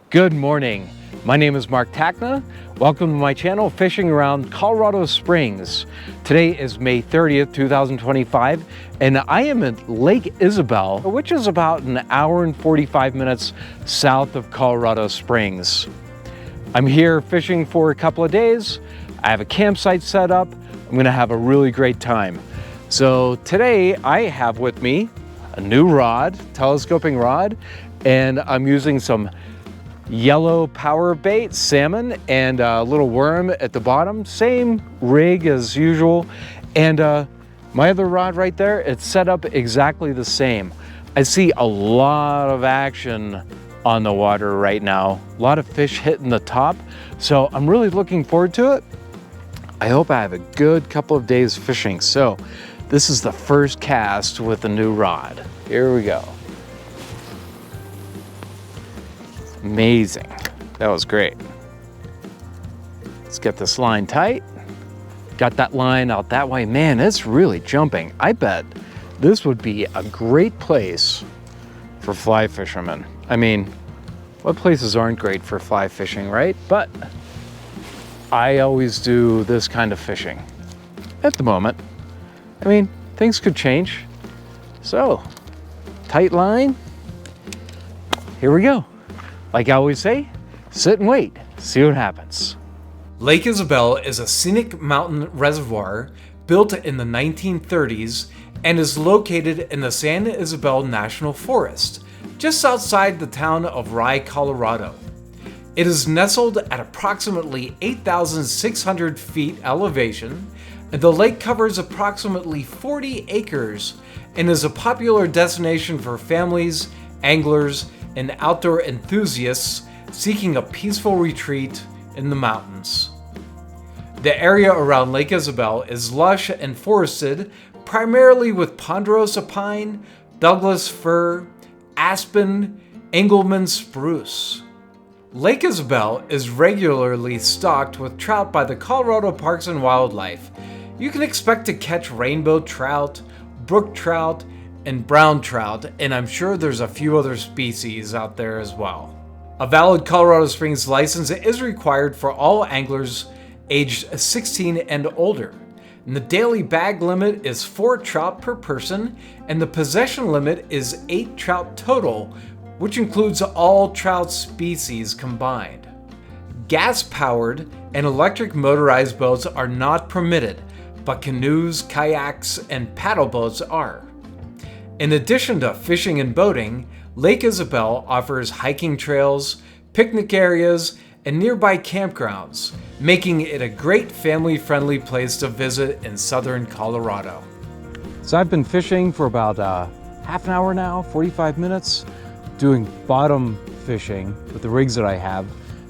Good morning. My name is Mark Tacna. Welcome to my channel, Fishing Around Colorado Springs. Today is May 30th, 2025, and I am at Lake Isabel, which is about an hour and 45 minutes south of Colorado Springs. I'm here fishing for a couple of days. I have a campsite set up. I'm gonna have a really great time. So today I have with me a new rod, telescoping rod, and I'm using some yellow power bait, salmon, and a little worm at the bottom. Same rig as usual. And my other rod right there, it's set up exactly the same. I see a lot of action on the water right now. A lot of fish hitting the top. So I'm really looking forward to it. I hope I have a good couple of days fishing. So this is the first cast with the new rod. Here we go. Amazing. That was great. Let's get this line tight. Got that line out that way. Man, it's really jumping. I bet this would be a great place for fly fishermen. I mean, what places aren't great for fly fishing, right? But I always do this kind of fishing at the moment. I mean, things could change. So, tight line. Here we go. Like I always say, sit and wait, see what happens. Lake Isabel is a scenic mountain reservoir built in the 1930s and is located in the San Isabel National Forest, just outside the town of Rye, Colorado. It is nestled at approximately 8,600 feet elevation, and the lake covers approximately 40 acres and is a popular destination for families, anglers, and outdoor enthusiasts seeking a peaceful retreat in the mountains. The area around Lake Isabel is lush and forested, primarily with ponderosa pine, Douglas fir, aspen, Engelmann spruce. Lake Isabel is regularly stocked with trout by the Colorado Parks and Wildlife. You can expect to catch rainbow trout, brook trout, and brown trout, and I'm sure there's a few other species out there as well. A valid Colorado Springs license is required for all anglers aged 16 and older. And the daily bag limit is 4 trout per person, and the possession limit is 8 trout total, which includes all trout species combined. Gas-powered and electric motorized boats are not permitted, but canoes, kayaks, and paddle boats are. In addition to fishing and boating, Lake Isabel offers hiking trails, picnic areas, and nearby campgrounds, making it a great family-friendly place to visit in southern Colorado. So I've been fishing for about half an hour now, 45 minutes, doing bottom fishing with the rigs that I have.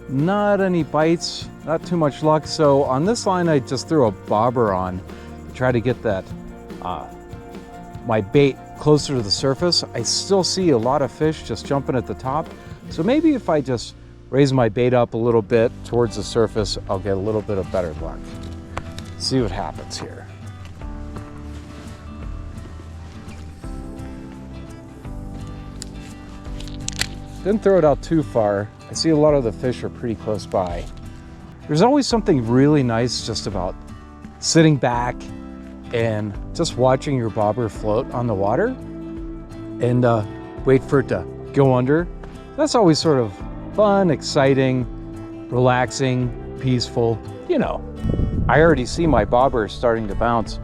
Not any bites, not too much luck. So on this line, I just threw a bobber on to try to get that my bait closer to the surface. I still see a lot of fish just jumping at the top. So maybe if I just raise my bait up a little bit towards the surface, I'll get a little bit of better luck. See what happens here. Didn't throw it out too far. I see a lot of the fish are pretty close by. There's always something really nice just about sitting back and just watching your bobber float on the water and wait for it to go under. That's always sort of fun, exciting, relaxing, peaceful. You know, I already see my bobber starting to bounce,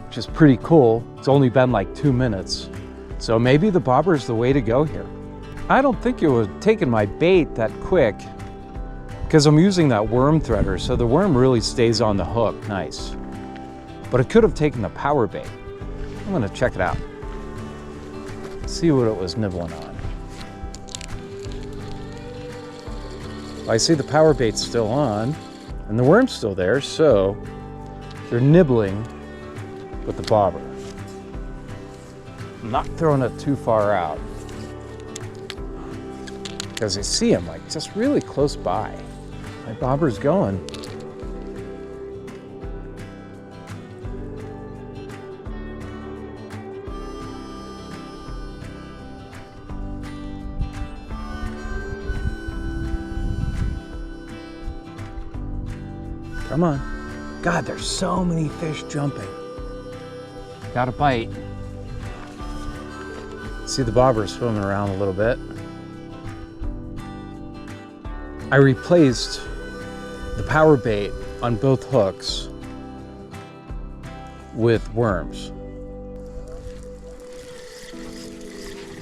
which is pretty cool. It's only been like 2 minutes. So maybe the bobber's the way to go here. I don't think it would have taken my bait that quick because I'm using that worm threader, so the worm really stays on the hook nice. But it could have taken the power bait. I'm gonna check it out. See what it was nibbling on. I see the power bait's still on and the worm's still there, so they're nibbling with the bobber. I'm not throwing it too far out because I see him like just really close by. My bobber's going. Come on. God, there's so many fish jumping. Got a bite. See the bobber swimming around a little bit. I replaced the power bait on both hooks with worms.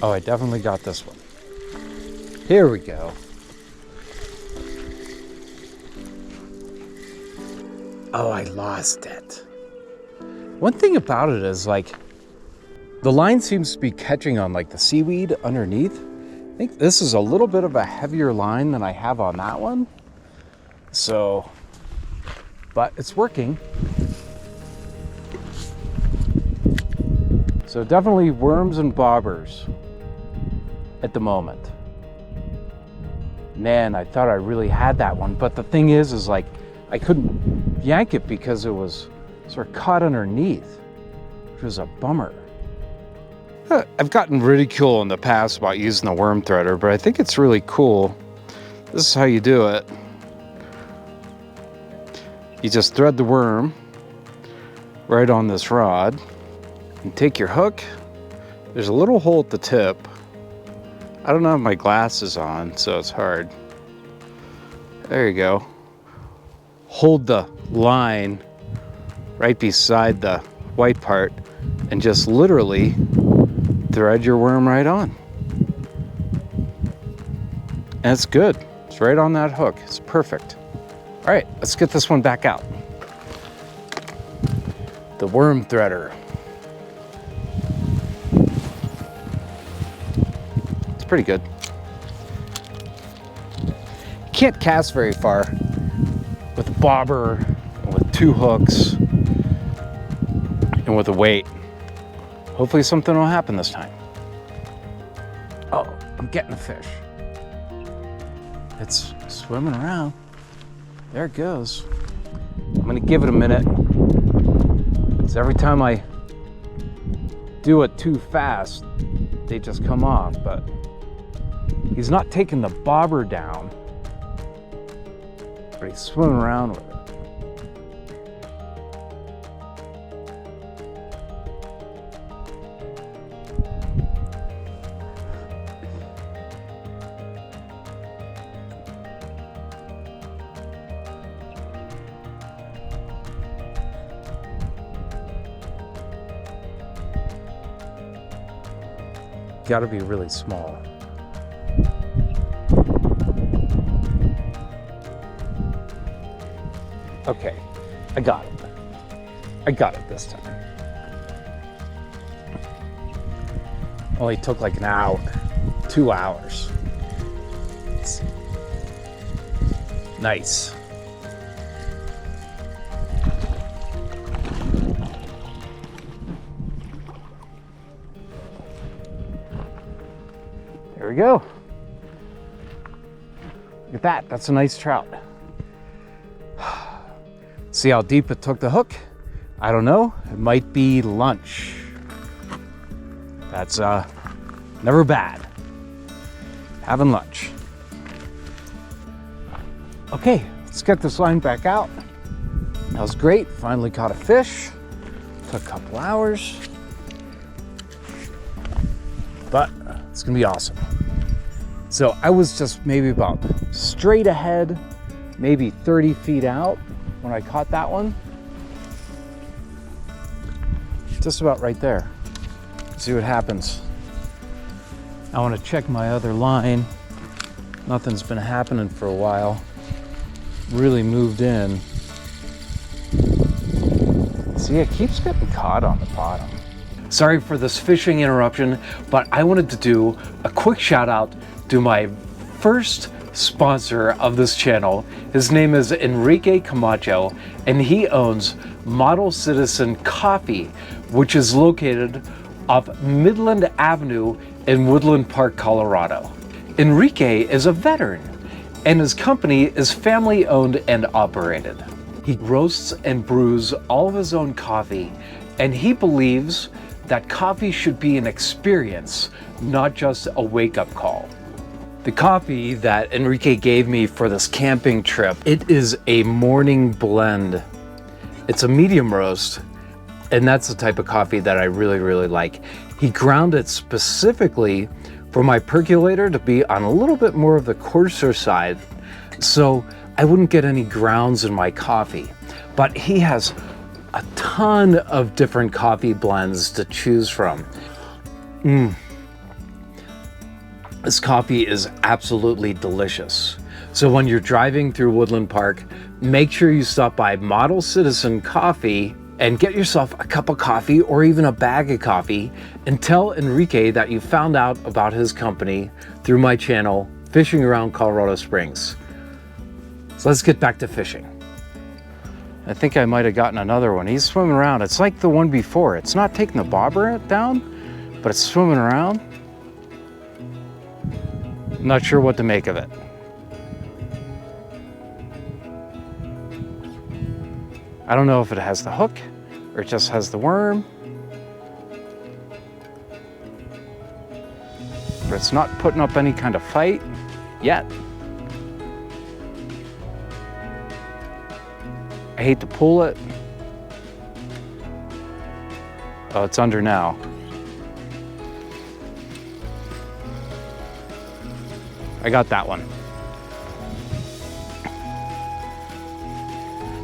Oh, I definitely got this one. Here we go. Oh, I lost it. One thing about it is like, the line seems to be catching on like the seaweed underneath. I think this is a little bit of a heavier line than I have on that one. So, but it's working. So definitely worms and bobbers at the moment. Man, I thought I really had that one, but the thing is like, I couldn't yank it because it was sort of caught underneath, which was a bummer. I've gotten ridicule in the past about using the worm threader, but I think it's really cool. This is how you do it. You just thread the worm right on this rod and take your hook. There's a little hole at the tip. I don't have my glasses on, so it's hard. There you go. Hold the line right beside the white part and just literally thread your worm right on. And it's good. It's right on that hook. It's perfect. All right, let's get this one back out. The worm threader. It's pretty good. Can't cast very far with a bobber, and with two hooks, and with a weight. Hopefully something will happen this time. Oh, I'm getting a fish. It's swimming around. There it goes. I'm gonna give it a minute. Because every time I do it too fast, they just come off, but he's not taking the bobber down, but he's swimming around with it. Got to be really small. Okay, I got it. I got it this time. Only took like an hour, 2 hours. Nice. There we go. Look at that, that's a nice trout. See how deep it took the hook? I don't know, it might be lunch. That's never bad. Having lunch. Okay, let's get this line back out. That was great, finally caught a fish. Took a couple hours. But it's gonna be awesome. So I was just maybe about straight ahead, maybe 30 feet out when I caught that one. Just about right there. See what happens. I want to check my other line. Nothing's been happening for a while. Really moved in. See, it keeps getting caught on the bottom. Sorry for this fishing interruption, but I wanted to do a quick shout out to my first sponsor of this channel. His name is Enrique Camacho, and he owns Model Citizen Coffee, which is located off Midland Avenue in Woodland Park, Colorado. Enrique is a veteran, and his company is family owned and operated. He roasts and brews all of his own coffee, and he believes that coffee should be an experience, not just a wake-up call. The coffee that Enrique gave me for this camping trip, it is a morning blend. It's a medium roast, and that's the type of coffee that I really, really like. He ground it specifically for my percolator to be on a little bit more of the coarser side, so I wouldn't get any grounds in my coffee. But he has a ton of different coffee blends to choose from. This coffee is absolutely delicious. So when you're driving through Woodland Park, make sure you stop by Model Citizen Coffee and get yourself a cup of coffee or even a bag of coffee, and tell Enrique that you found out about his company through my channel, Fishing Around Colorado Springs. So let's get back to fishing. I think I might have gotten another one. He's swimming around. It's like the one before. It's not taking the bobber down, but it's swimming around. I'm not sure what to make of it. I don't know if it has the hook or it just has the worm. But it's not putting up any kind of fight yet. I hate to pull it. Oh, it's under now. I got that one.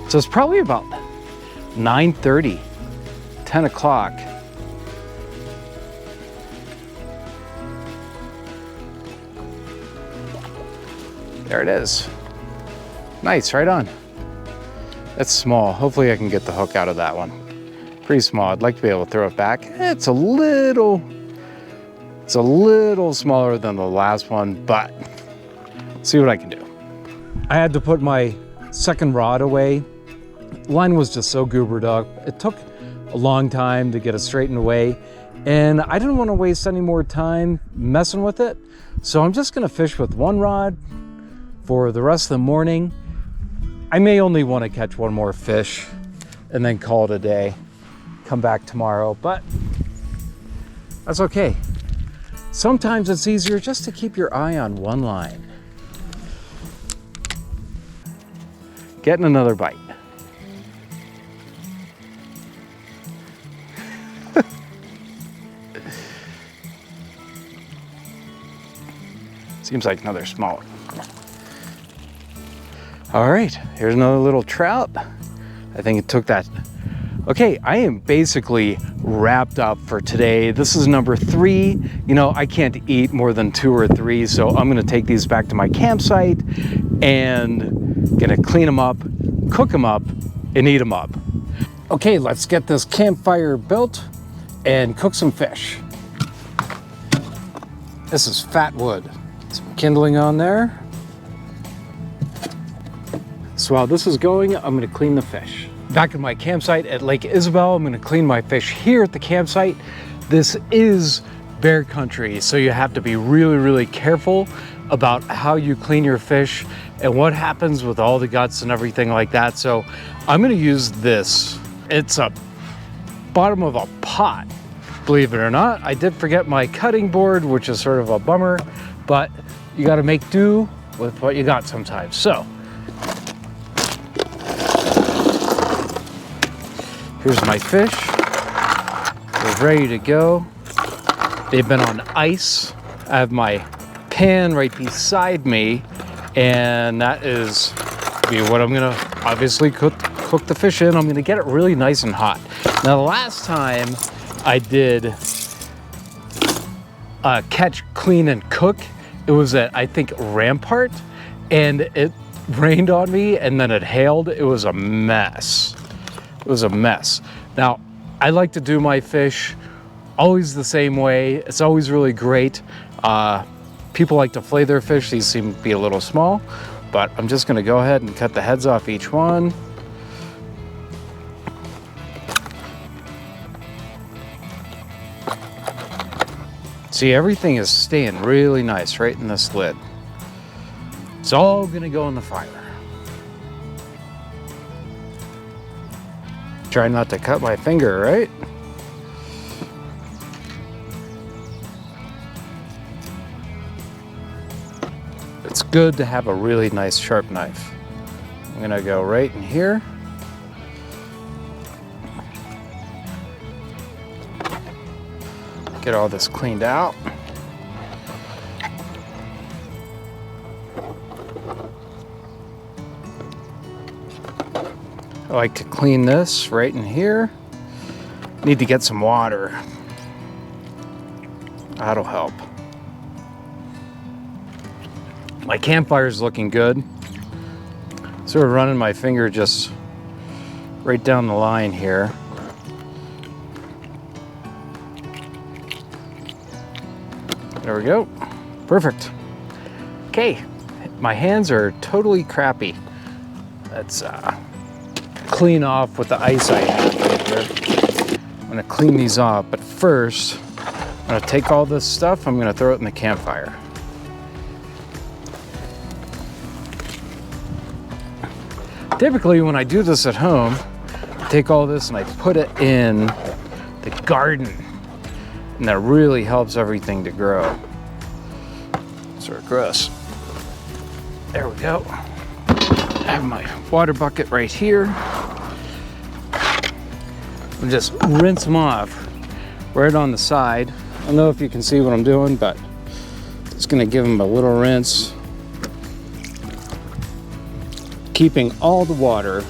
So it's probably about 9:30, 10 o'clock. There it is. Nice, right on. That's small. Hopefully I can get the hook out of that one. Pretty small. I'd like to be able to throw it back. It's a little smaller than the last one, but see what I can do. I had to put my second rod away. Line was just so goobered up. It took a long time to get it straightened away, and I didn't want to waste any more time messing with it. So I'm just gonna fish with one rod for the rest of the morning. I may only want to catch one more fish and then call it a day. Come back tomorrow, but that's okay. Sometimes it's easier just to keep your eye on one line. Getting another bite. Seems like another small one. All right, here's another little trout. I think it took that. Okay, I am basically wrapped up for today. This is number 3. You know, I can't eat more than 2 or 3, so I'm gonna take these back to my campsite and gonna clean them up, cook them up, and eat them up. Okay, let's get this campfire built and cook some fish. This is fat wood. Some kindling on there. So while this is going, I'm gonna clean the fish. Back at my campsite at Lake Isabel, I'm gonna clean my fish here at the campsite. This is bear country, so you have to be really, really careful about how you clean your fish and what happens with all the guts and everything like that. So I'm gonna use this. It's a bottom of a pot, believe it or not. I did forget my cutting board, which is sort of a bummer, but you gotta make do with what you got sometimes. So here's my fish. They're ready to go. They've been on ice. I have my pan right beside me, and that is what I'm gonna obviously cook the fish in. I'm gonna get it really nice and hot. Now, the last time I did catch, clean, and cook, it was at, I think, Rampart, and it rained on me, and then it hailed. It was a mess. It was a mess. Now, I like to do my fish always the same way. It's always really great. People like to fillet their fish. These seem to be a little small, but I'm just gonna go ahead and cut the heads off each one. See, everything is staying really nice right in this lid. It's all gonna go in the fire. Try not to cut my finger, right? it's good to have a really nice sharp knife. I'm gonna go right in here. Get all this cleaned out. I like to clean this right in here. Need to get some water. That'll help. My campfire's looking good. Sort of running my finger just right down the line here. There we go. Perfect. Okay, my hands are totally crappy. Let's clean off with the ice I have right here. I'm gonna clean these off, but first, I'm gonna take all this stuff, I'm gonna throw it in the campfire. Typically, when I do this at home, I take all this and I put it in the garden. And that really helps everything to grow. Sort of gross. There we go. I have my water bucket right here. And just rinse them off right on the side. I don't know if you can see what I'm doing, but just gonna give them a little rinse. Keeping all the water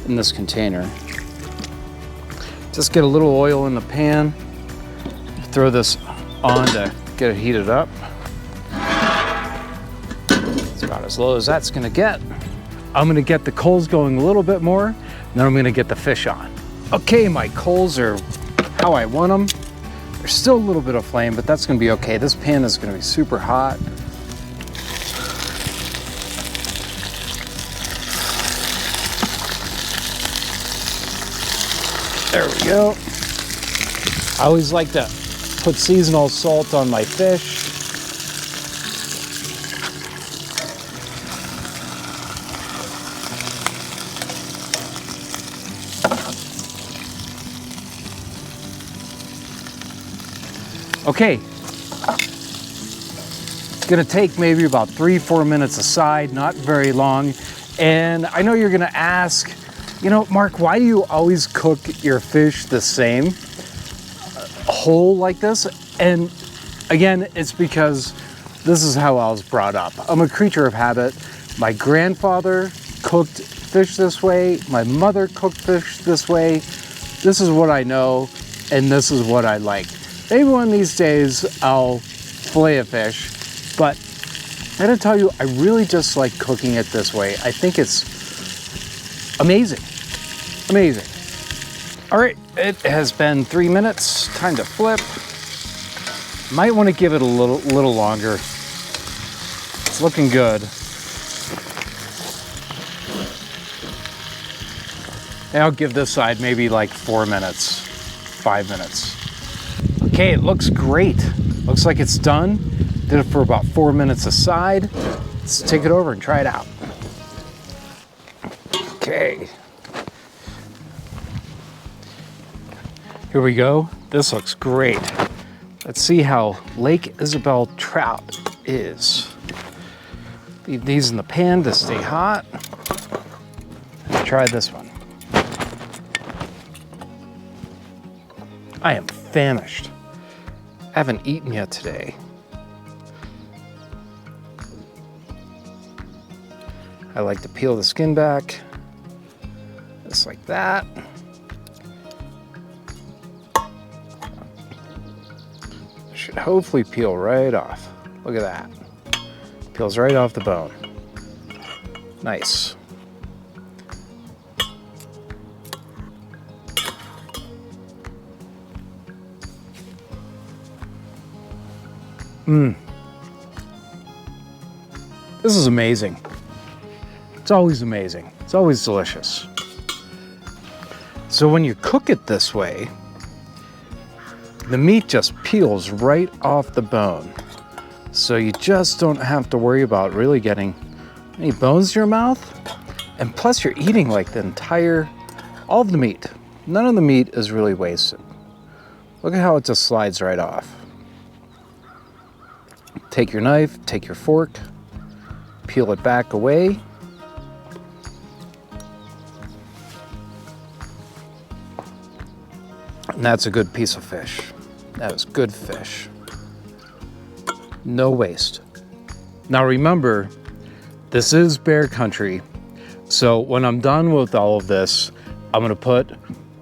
in this container. Just get a little oil in the pan. Throw this on to get it heated up. It's about as low as that's gonna get. I'm gonna get the coals going a little bit more, and then I'm gonna get the fish on. Okay, my coals are how I want them. There's still a little bit of flame, but that's gonna be okay. This pan is gonna be super hot. There we go. I always like to put seasonal salt on my fish. Okay. It's gonna take maybe about 3-4 minutes aside, not very long. And I know you're gonna ask, you know, Mark, why do you always cook your fish the same? Whole like this? And again, it's because this is how I was brought up. I'm a creature of habit. My grandfather cooked fish this way. My mother cooked fish this way. This is what I know, and this is what I like. Maybe one of these days I'll fillet a fish, but I gotta tell you, I really just like cooking it this way. I think it's amazing. Amazing. All right, it has been 3 minutes. Time to flip. Might want to give it a little longer. It's looking good. And I'll give this side maybe like 4 minutes, 5 minutes. Okay, it looks great. Looks like it's done. Did it for about 4 minutes aside. Let's take it over and try it out. Okay. Here we go. This looks great. Let's see how Lake Isabel trout is. Leave these in the pan to stay hot. Try this one. I am famished. I haven't eaten yet today. I like to peel the skin back, just like that. Should hopefully peel right off. Look at that. Peels right off the bone. Nice. This is amazing. It's always amazing. It's always delicious. So when you cook it this way, the meat just peels right off the bone. So you just don't have to worry about really getting any bones in your mouth. And plus you're eating like all of the meat. None of the meat is really wasted. Look at how it just slides right off. Take your knife, take your fork, peel it back away. And that's a good piece of fish. That is good fish. No waste. Now remember, this is bear country. So when I'm done with all of this, I'm gonna put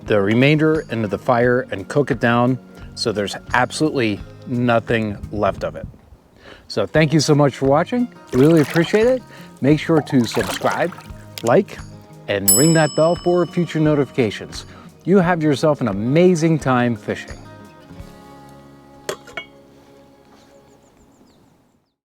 the remainder into the fire and cook it down so there's absolutely nothing left of it. So thank you so much for watching. Really appreciate it. Make sure to subscribe, like, and ring that bell for future notifications. You have yourself an amazing time fishing.